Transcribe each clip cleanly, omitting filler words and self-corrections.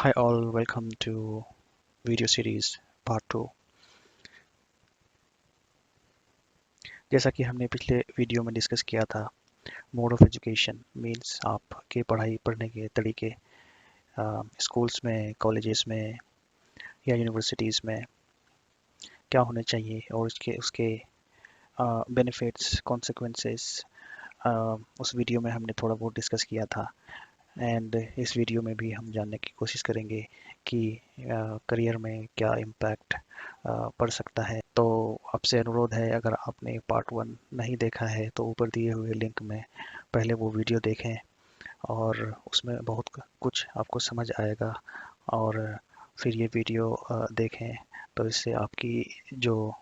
Hi all, welcome to video series part 2। जैसा कि हमने पिछले वीडियो में डिस्कस किया था, मोड ऑफ एजुकेशन मीन्स आपके पढ़ाई पढ़ने के तरीके स्कूल्स में, कॉलेजेस में या यूनिवर्सिटीज़ में क्या होने चाहिए और उसके बेनिफिट्स, कॉन्सिक्वेंसेस उस वीडियो में हमने थोड़ा बहुत डिस्कस किया था। एंड इस वीडियो में भी हम जानने की कोशिश करेंगे कि करियर में क्या इम्पैक्ट पड़ सकता है। तो आपसे अनुरोध है, अगर आपने पार्ट 1 नहीं देखा है तो ऊपर दिए हुए लिंक में पहले वो वीडियो देखें और उसमें बहुत कुछ आपको समझ आएगा। और फिर ये वीडियो देखें तो इससे आपकी जो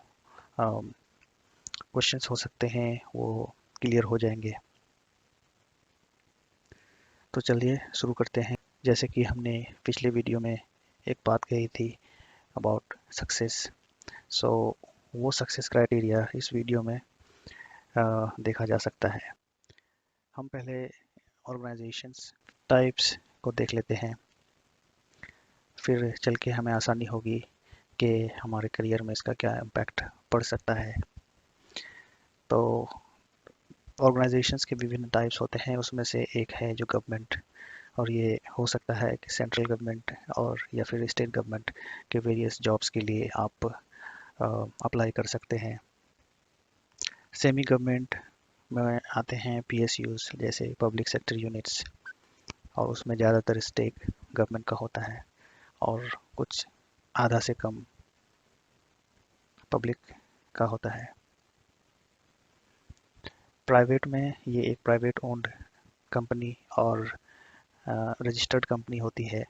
क्वेश्चंस हो सकते हैं वो क्लियर हो जाएंगे। तो चलिए शुरू करते हैं। जैसे कि हमने पिछले वीडियो में एक बात कही थी अबाउट सक्सेस, सो वो सक्सेस क्राइटेरिया इस वीडियो में देखा जा सकता है। हम पहले ऑर्गेनाइजेशंस टाइप्स को देख लेते हैं, फिर चल के हमें आसानी होगी कि हमारे करियर में इसका क्या इम्पैक्ट पड़ सकता है। तो ऑर्गेनाइजेशंस के विभिन्न टाइप्स होते हैं, उसमें से एक है जो गवर्नमेंट, और ये हो सकता है कि सेंट्रल गवर्नमेंट और या फिर स्टेट गवर्नमेंट के वेरियस जॉब्स के लिए आप अप्लाई कर सकते हैं। सेमी गवर्नमेंट में आते हैं पीएसयूज जैसे पब्लिक सेक्टर यूनिट्स, और उसमें ज़्यादातर स्टेट गवर्नमेंट का होता है और कुछ आधा से कम पब्लिक का होता है। प्राइवेट में ये एक प्राइवेट ओन्ड कंपनी और रजिस्टर्ड कंपनी होती है,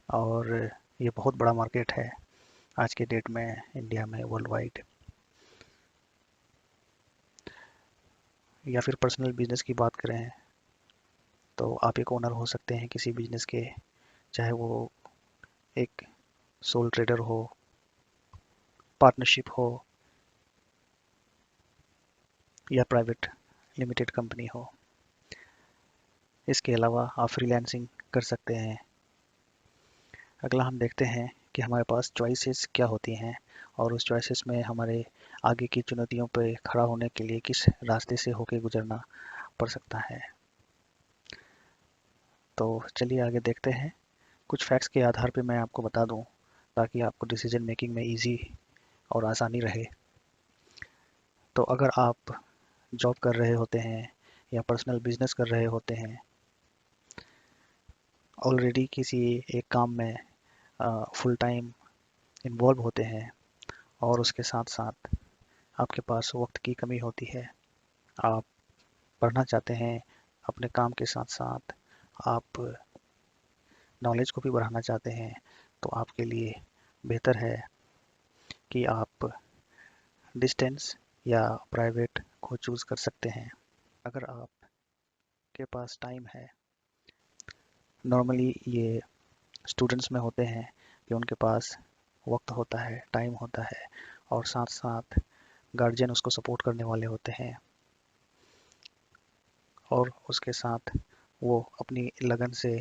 और ये बहुत बड़ा मार्केट है आज के डेट में इंडिया में, वर्ल्ड वाइड। या फिर पर्सनल बिजनेस की बात करें तो आप एक ओनर हो सकते हैं किसी बिजनेस के, चाहे वो एक सोल ट्रेडर हो, पार्टनरशिप हो या प्राइवेट लिमिटेड कंपनी हो। इसके अलावा आप फ्रीलांसिंग कर सकते हैं। अगला हम देखते हैं कि हमारे पास चॉइसेस क्या होती हैं और उस चॉइसेस में हमारे आगे की चुनौतियों पर खड़ा होने के लिए किस रास्ते से होके गुजरना पड़ सकता है। तो चलिए आगे देखते हैं। कुछ फैक्ट्स के आधार पे मैं आपको बता दूं ताकि आपको डिसीजन मेकिंग में इजी और आसानी रहे। तो अगर आप जॉब कर रहे होते हैं या पर्सनल बिजनेस कर रहे होते हैं, ऑलरेडी किसी एक काम में फुल टाइम इन्वॉल्व होते हैं और उसके साथ साथ आपके पास वक्त की कमी होती है, आप पढ़ना चाहते हैं, अपने काम के साथ साथ आप नॉलेज को भी बढ़ाना चाहते हैं, तो आपके लिए बेहतर है कि आप डिस्टेंस या प्राइवेट को चूज़ कर सकते हैं। अगर आपके पास टाइम है, नॉर्मली ये स्टूडेंट्स में होते हैं कि उनके पास वक्त होता है, टाइम होता है, और साथ साथ गार्जियन उसको सपोर्ट करने वाले होते हैं, और उसके साथ वो अपनी लगन से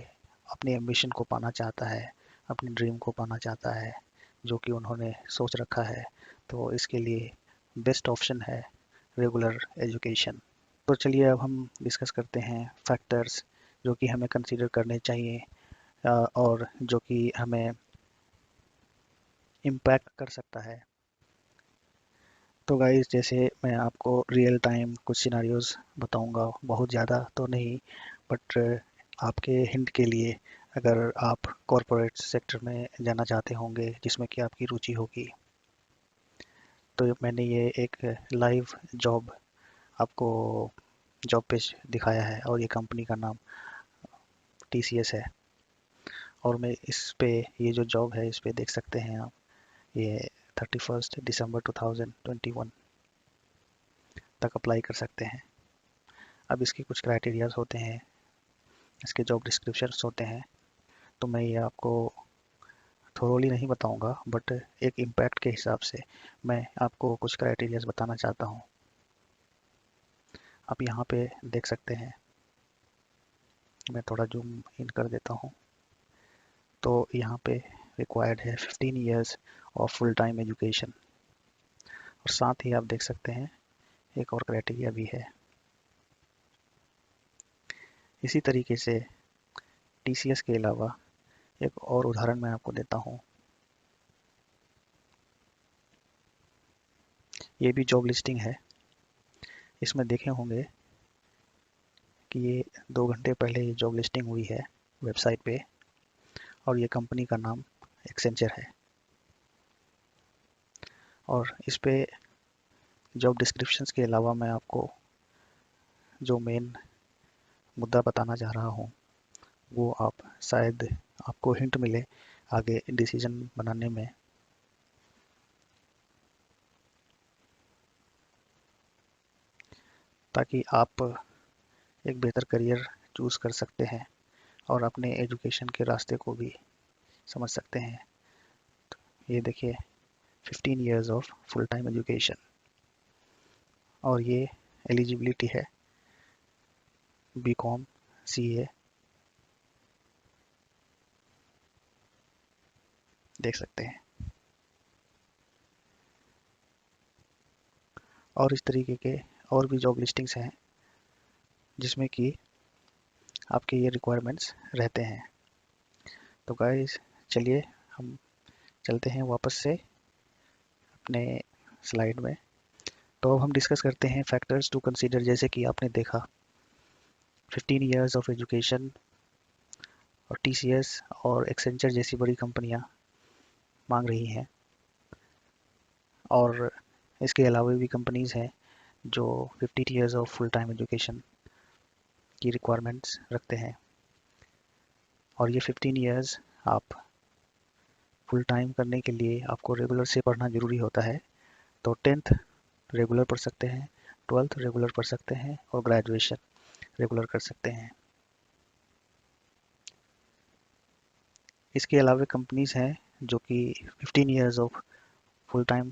अपनी एम्बिशन को पाना चाहता है, अपनी ड्रीम को पाना चाहता है जो कि उन्होंने सोच रखा है। तो इसके लिए बेस्ट ऑप्शन है रेगुलर एजुकेशन। तो चलिए अब हम डिस्कस करते हैं फैक्टर्स जो कि हमें कंसीडर करने चाहिए और जो कि हमें इम्पैक्ट कर सकता है। तो गाइस, जैसे मैं आपको रियल टाइम कुछ सिनारियोज बताऊंगा, बहुत ज़्यादा तो नहीं, बट आपके हिंट के लिए, अगर आप कॉरपोरेट सेक्टर में जाना चाहते होंगे जिसमें कि आपकी रुचि होगी, तो मैंने ये एक लाइव जॉब आपको जॉब पेज दिखाया है और ये कंपनी का नाम TCS है। और मैं इस पे, ये जो जॉब है इस पे देख सकते हैं आप, ये 31 दिसंबर 2021 तक अप्लाई कर सकते हैं। अब इसके कुछ क्राइटेरियाज होते हैं, इसके जॉब डिस्क्रिप्शंस होते हैं, तो मैं ये आपको थोरोली नहीं बताऊंगा, बट एक इम्पैक्ट के हिसाब से मैं आपको कुछ क्राइटेरियाज बताना चाहता हूँ। आप यहाँ पे देख सकते हैं, मैं थोड़ा जूम इन कर देता हूँ। तो यहाँ पे रिक्वायर्ड है 15 years of full time education. और साथ ही आप देख सकते हैं एक और क्राइटेरिया भी है। इसी तरीके से TCS के अलावा एक और उदाहरण मैं आपको देता हूँ। ये भी जॉब लिस्टिंग है। इसमें देखे होंगे कि ये 2 घंटे पहले ये जॉब लिस्टिंग हुई है वेबसाइट पे, और ये कंपनी का नाम एक्सेंचर है। और इस पे जॉब डिस्क्रिप्शंस के अलावा मैं आपको जो मेन मुद्दा बताना चाह रहा हूँ वो आप शायद आपको हिंट मिले आगे डिसीजन बनाने में। ताकि आप एक बेहतर करियर चूज़ कर सकते हैं और अपने एजुकेशन के रास्ते को भी समझ सकते हैं। ये देखिए 15 years of full time education, और ये एलिजिबिलिटी है BCom CA, देख सकते हैं। और इस तरीके के और भी जॉब लिस्टिंग्स हैं जिसमें कि आपके ये रिक्वायरमेंट्स रहते हैं। तो गाइस चलिए हम चलते हैं वापस से अपने स्लाइड में। तो अब हम डिस्कस करते हैं फैक्टर्स टू कंसीडर। जैसे कि आपने देखा 15 ईयर्स ऑफ एजुकेशन, और TCS और एक्सेंचर जैसी बड़ी कंपनियां मांग रही हैं, और इसके अलावा भी कंपनीज हैं जो 15 years of full time education की रिक्वायरमेंट्स रखते हैं। और ये 15 ईयर्स आप फुल टाइम करने के लिए आपको रेगुलर से पढ़ना ज़रूरी होता है। तो 10th रेगुलर पढ़ सकते हैं, 12th रेगुलर पढ़ सकते हैं, और ग्रेजुएशन रेगुलर कर सकते हैं। इसके अलावा कंपनीज हैं जो कि 15 ईयर्स ऑफ फुल टाइम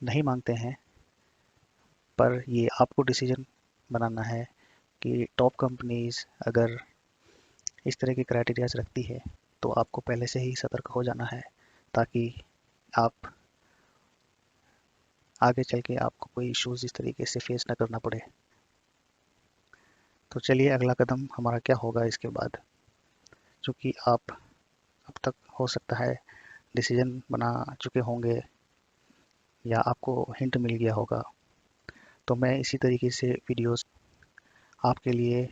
नहीं मांगते हैं, पर ये आपको डिसीजन बनाना है कि टॉप कंपनीज अगर इस तरह की क्राइटेरियाज रखती है तो आपको पहले से ही सतर्क हो जाना है, ताकि आप आगे चल के आपको कोई इश्यूज इस तरीके से फेस ना करना पड़े। तो चलिए अगला कदम हमारा क्या होगा इसके बाद, क्योंकि आप अब तक हो सकता है डिसीजन बना चुके होंगे या आपको हिंट मिल गया होगा। तो मैं इसी तरीके से वीडियोस आपके लिए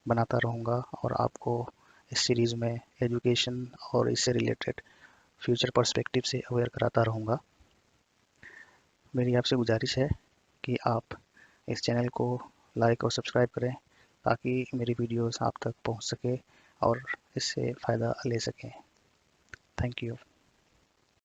बनाता रहूँगा और आपको इस सीरीज़ में एजुकेशन और इससे रिलेटेड फ्यूचर पर्सपेक्टिव से अवेयर कराता रहूँगा। मेरी आपसे गुजारिश है कि आप इस चैनल को लाइक और सब्सक्राइब करें, ताकि मेरी वीडियोस आप तक पहुंच सके और इससे फ़ायदा ले सकें। Thank you.